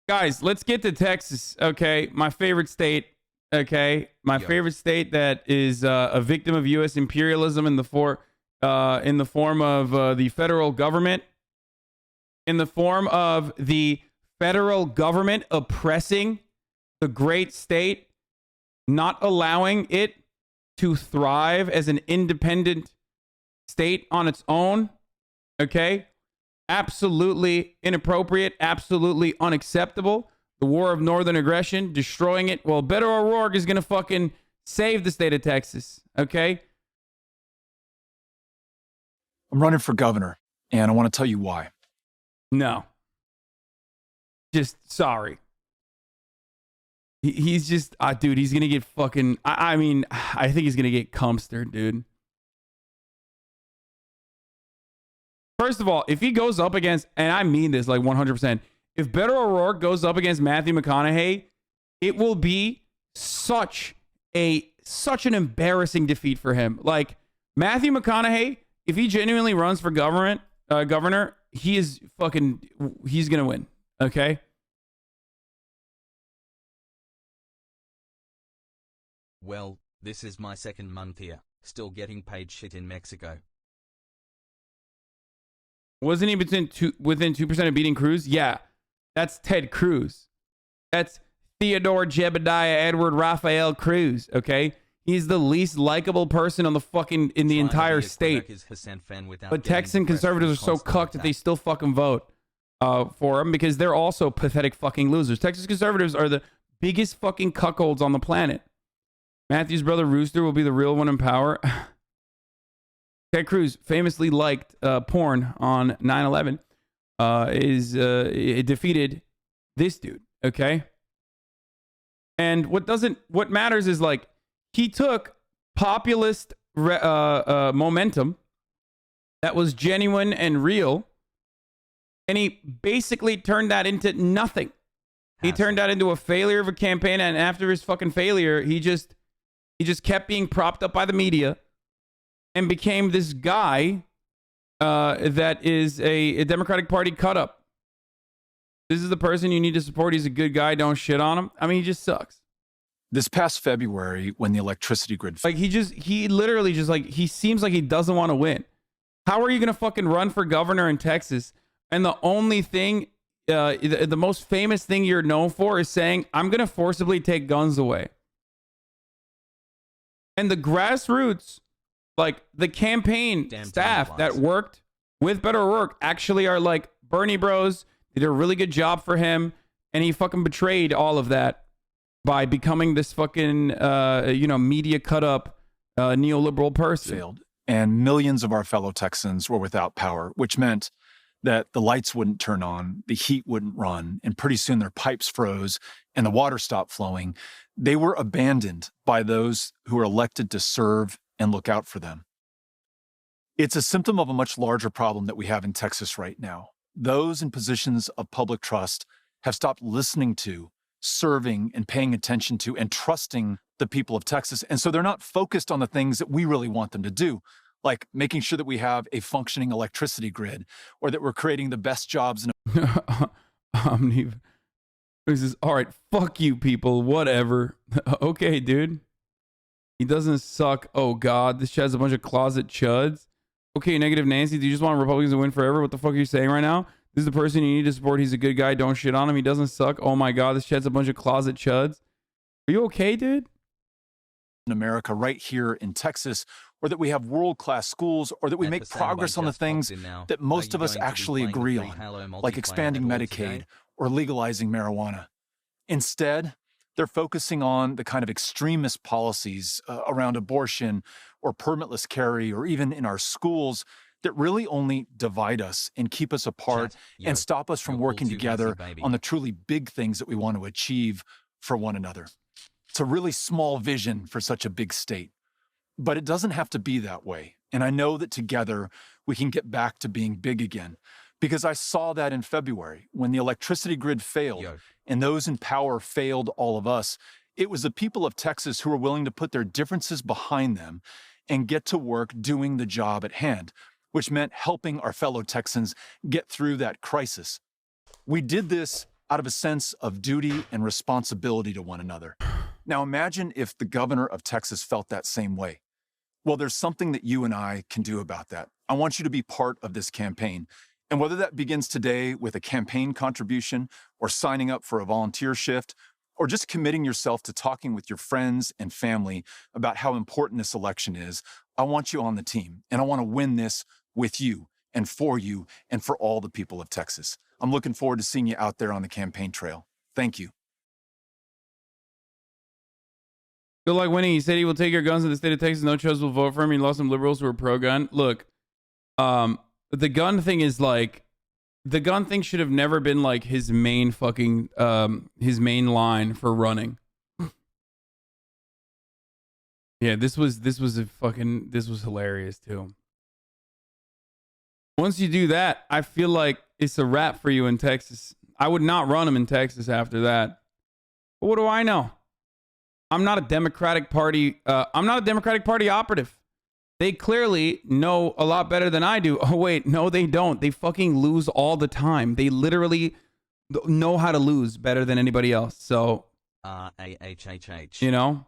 Guys, let's get to Texas, okay? My favorite state, okay? My favorite state that is a victim of U.S. imperialism in the form of the federal government, in the form of the federal government oppressing the great state, not allowing it to thrive as an independent state on its own, okay? Absolutely inappropriate, absolutely unacceptable. The war of northern aggression, destroying it. Well, Beto O'Rourke is going to fucking save the state of Texas, okay? I'm running for governor, and I want to tell you why. No. Just sorry. He's just, dude, he's going to get fucking, I mean, I think he's going to get Cumster, dude. First of all, if he goes up against, and I mean this like 100%, if Beto O'Rourke goes up against Matthew McConaughey, it will be such an embarrassing defeat for him. Like, Matthew McConaughey, if he genuinely runs for governor, he's going to win, okay? Well, this is my second month here, still getting paid shit in Mexico. Wasn't he within 2% of beating Cruz? Yeah, that's Ted Cruz. That's Theodore Jebediah Edward Raphael Cruz, okay? He's the least likable person on the entire state. But Texan conservatives are so cucked that they still fucking vote for him because they're also pathetic fucking losers. Texas conservatives are the biggest fucking cuckolds on the planet. Matthew's brother Rooster will be the real one in power. Ted Cruz famously liked porn on 9/11. It defeated this dude, okay? And what matters is, like, he took populist momentum that was genuine and real, and he basically turned that into nothing. He turned that into a failure of a campaign, and after his fucking failure, he just kept being propped up by the media and became this guy that is a Democratic Party cut-up. This is the person you need to support. He's a good guy. Don't shit on him. I mean, he just sucks. This past February, when the electricity grid... Like, he literally just, like, he seems like he doesn't want to win. How are you going to fucking run for governor in Texas? And the only thing, the most famous thing you're known for is saying, I'm going to forcibly take guns away. And the grassroots... Like, the campaign staff that worked with Beto O'Rourke actually are like Bernie bros. They did a really good job for him. And he fucking betrayed all of that by becoming this fucking, media cut up neoliberal person. Failed. And millions of our fellow Texans were without power, which meant that the lights wouldn't turn on, the heat wouldn't run, and pretty soon their pipes froze and the water stopped flowing. They were abandoned by those who were elected to serve and look out for them. It's a symptom of a much larger problem that we have in Texas right now. Those in positions of public trust have stopped listening to, serving, and paying attention to, and trusting the people of Texas. And so they're not focused on the things that we really want them to do, like making sure that we have a functioning electricity grid, or that we're creating the best jobs in This is, all right, fuck you people, whatever. Okay, dude. He doesn't suck. Oh, God. This chat's a bunch of closet chuds. Okay, negative Nancy. Do you just want Republicans to win forever? What the fuck are you saying right now? This is the person you need to support. He's a good guy. Don't shit on him. He doesn't suck. Oh, my God. This chat's a bunch of closet chuds. Are you okay, dude? In America, right here in Texas, or that we have world-class schools, or that we make progress on the things that most of us actually agree on, like expanding Medicaid or legalizing marijuana. Instead, they're focusing on the kind of extremist policies around abortion or permitless carry, or even in our schools, that really only divide us and keep us apart and stop us from working together on the truly big things that we want to achieve for one another. It's a really small vision for such a big state, but it doesn't have to be that way. And I know that together we can get back to being big again, because I saw that in February when the electricity grid failed and those in power failed all of us. It was the people of Texas who were willing to put their differences behind them and get to work doing the job at hand, which meant helping our fellow Texans get through that crisis. We did this out of a sense of duty and responsibility to one another. Now imagine if the governor of Texas felt that same way. Well, there's something that you and I can do about that. I want you to be part of this campaign. And whether that begins today with a campaign contribution or signing up for a volunteer shift, or just committing yourself to talking with your friends and family about how important this election is, I want you on the team. And I want to win this with you and for all the people of Texas. I'm looking forward to seeing you out there on the campaign trail. Thank you. Good luck winning. He said he will take your guns in the state of Texas. No choice will vote for him. He lost some liberals who are pro-gun. Look, the gun thing is like, the gun thing should have never been like his main fucking, his main line for running. Yeah, this was hilarious too. Once you do that, I feel like it's a wrap for you in Texas. I would not run him in Texas after that. But what do I know? I'm not a Democratic Party operative. They clearly know a lot better than I do. Oh, wait. No, they don't. They fucking lose all the time. They literally know how to lose better than anybody else. So, R-A-H-H-H. you know?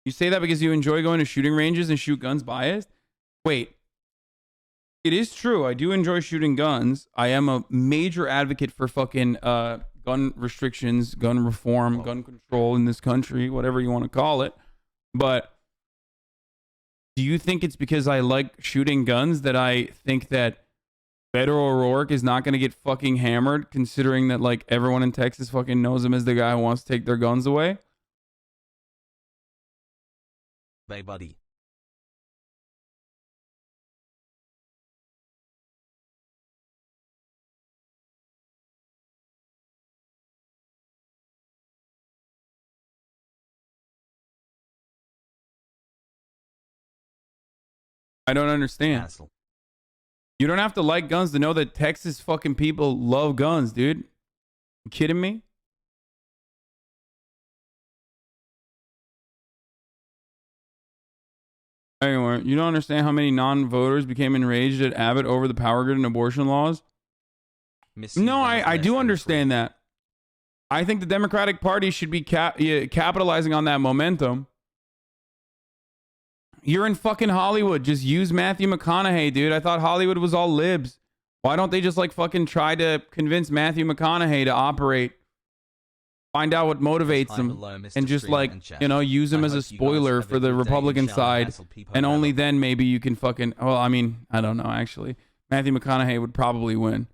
You say that because you enjoy going to shooting ranges and shoot guns biased? Wait. It is true. I do enjoy shooting guns. I am a major advocate for fucking gun restrictions, gun reform, gun control in this country, whatever you want to call it. But do you think it's because I like shooting guns that I think that Beto O'Rourke is not going to get fucking hammered, considering that like everyone in Texas fucking knows him as the guy who wants to take their guns away? Hey, buddy. I don't understand. Hassle. You don't have to like guns to know that Texas fucking people love guns, dude. You kidding me? Anyway, you don't understand how many non-voters became enraged at Abbott over the power grid and abortion laws? No, I do understand that. I think the Democratic Party should be capitalizing on that momentum. You're in fucking Hollywood. Just use Matthew McConaughey, dude. I thought Hollywood was all libs. Why don't they just like fucking try to convince Matthew McConaughey to operate? Find out what motivates him and just like, you know, use him as a spoiler for the Republican side. And only then maybe you can fucking, well, I mean, I don't know, actually. Matthew McConaughey would probably win.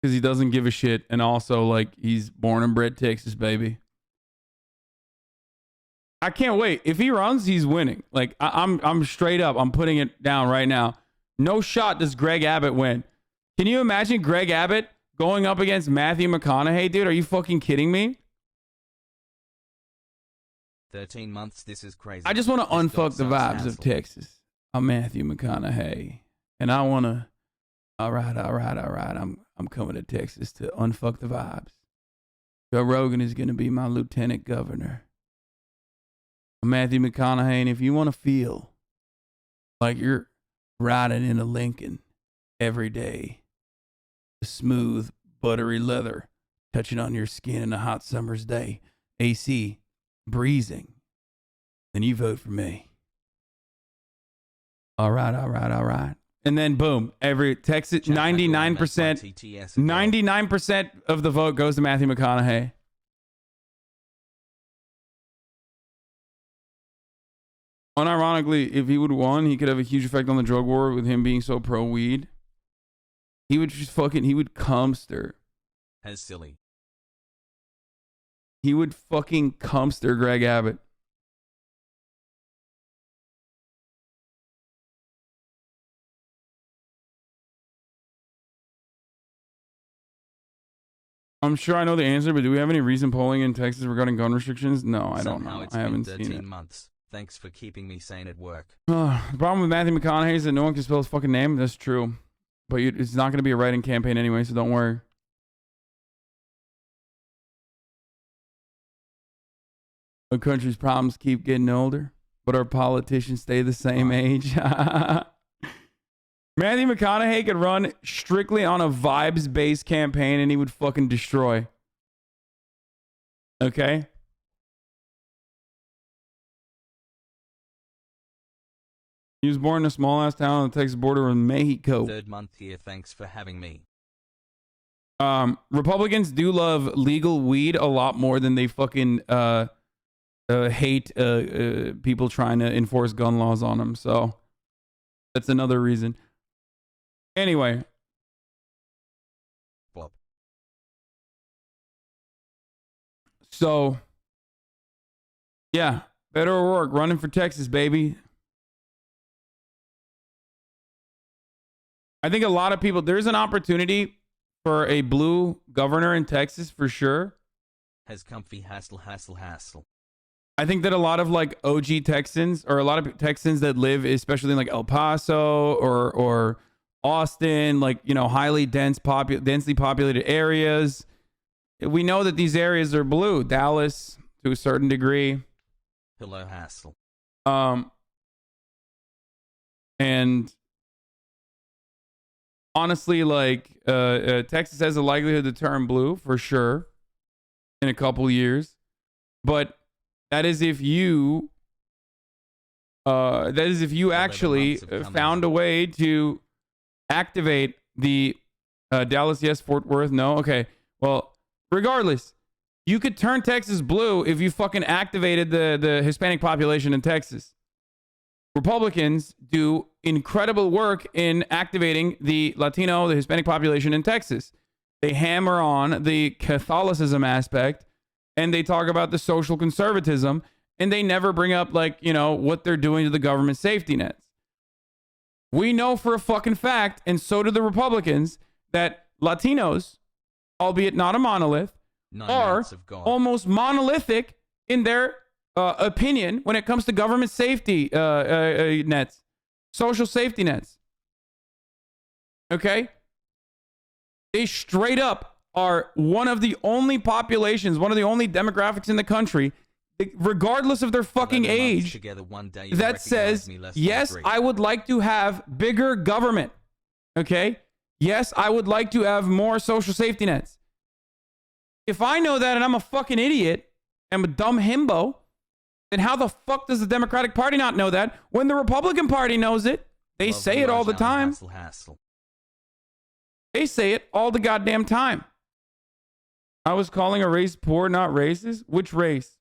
Because he doesn't give a shit. And also, like, he's born and bred Texas, baby. I can't wait. If he runs, he's winning. Like, I'm straight up. I'm putting it down right now. No shot does Greg Abbott win. Can you imagine Greg Abbott going up against Matthew McConaughey, dude? Are you fucking kidding me? 13 months, this is crazy. I just want to unfuck the vibes of Texas. I'm Matthew McConaughey. And I want to... All right. I'm coming to Texas to unfuck the vibes. Joe Rogan is going to be my lieutenant governor. I'm Matthew McConaughey, and if you want to feel like you're riding in a Lincoln every day, the smooth, buttery leather touching on your skin in a hot summer's day, AC breezing, then you vote for me. All right. And then boom, every Texas, 99% of the vote goes to Matthew McConaughey. Unironically, if he would have won, he could have a huge effect on the drug war with him being so pro-weed. He would just fucking, he would cumster. As silly. He would fucking cumster Greg Abbott. I'm sure I know the answer, but do we have any recent polling in Texas regarding gun restrictions? No, I don't know. I haven't seen it. Months. Thanks for keeping me sane at work. The problem with Matthew McConaughey is that no one can spell his fucking name. That's true. But it's not going to be a write-in campaign anyway, so don't worry. The country's problems keep getting older. but our politicians stay the same age. Matthew McConaughey could run strictly on a vibes-based campaign and he would fucking destroy. Okay? He was born in a small-ass town on the Texas border with Mexico. Third month here, thanks for having me. Republicans do love legal weed a lot more than they fucking hate people trying to enforce gun laws on them. So that's another reason. Anyway. Bob. So, yeah. Beto O'Rourke running for Texas, baby. I think a lot of people, there's an opportunity for a blue governor in Texas for sure. Has comfy hassle. I think that a lot of like OG Texans or a lot of Texans that live, especially in like El Paso or Austin, like, you know, highly densely populated areas. We know that these areas are blue. Dallas to a certain degree. Hello, hassle. And honestly, like, Texas has a likelihood to turn blue for sure in a couple years, but that is if you actually found a way to activate the Dallas, yes, Fort Worth, no. Okay, well, regardless, you could turn Texas blue if you fucking activated the Hispanic population in Texas. Republicans do incredible work in activating the Latino, the Hispanic population in Texas. They hammer on the Catholicism aspect and they talk about the social conservatism and they never bring up, like, you know, what they're doing to the government safety nets. We know for a fucking fact, and so do the Republicans, that Latinos, albeit not a monolith, are almost monolithic in their opinion when it comes to government safety nets, social safety nets. Okay? They straight up are one of the only populations, one of the only demographics in the country, regardless of their fucking age, that says, yes, I would like to have bigger government. Okay? Yes, I would like to have more social safety nets. If I know that and I'm a fucking idiot, I'm a dumb himbo, then how the fuck does the Democratic Party not know that when the Republican Party knows it? They say it all the time. They say it all the goddamn time. I was calling a race poor, not racist. Which race?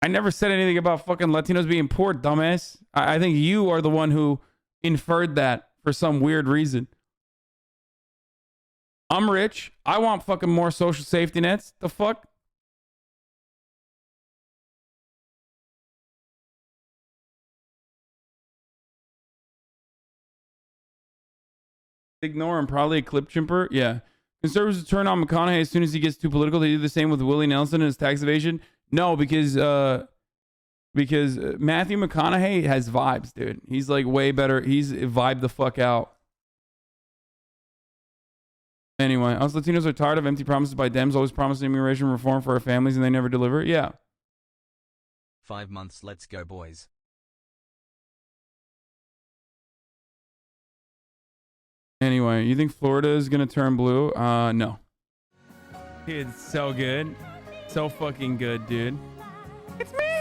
I never said anything about fucking Latinos being poor, dumbass. I think you are the one who inferred that for some weird reason. I'm rich. I want fucking more social safety nets. The fuck? Ignore him. Probably a clip chimper. Yeah. Conservatives turn on McConaughey as soon as he gets too political. They do the same with Willie Nelson and his tax evasion. No, because Matthew McConaughey has vibes, dude. He's like way better. He's vibed the fuck out. Anyway, us Latinos are tired of empty promises by Dems, always promising immigration reform for our families and they never deliver. Yeah. 5 months. Let's go, boys. Anyway, you think Florida is going to turn blue? No. It's so good. So fucking good, dude. It's me!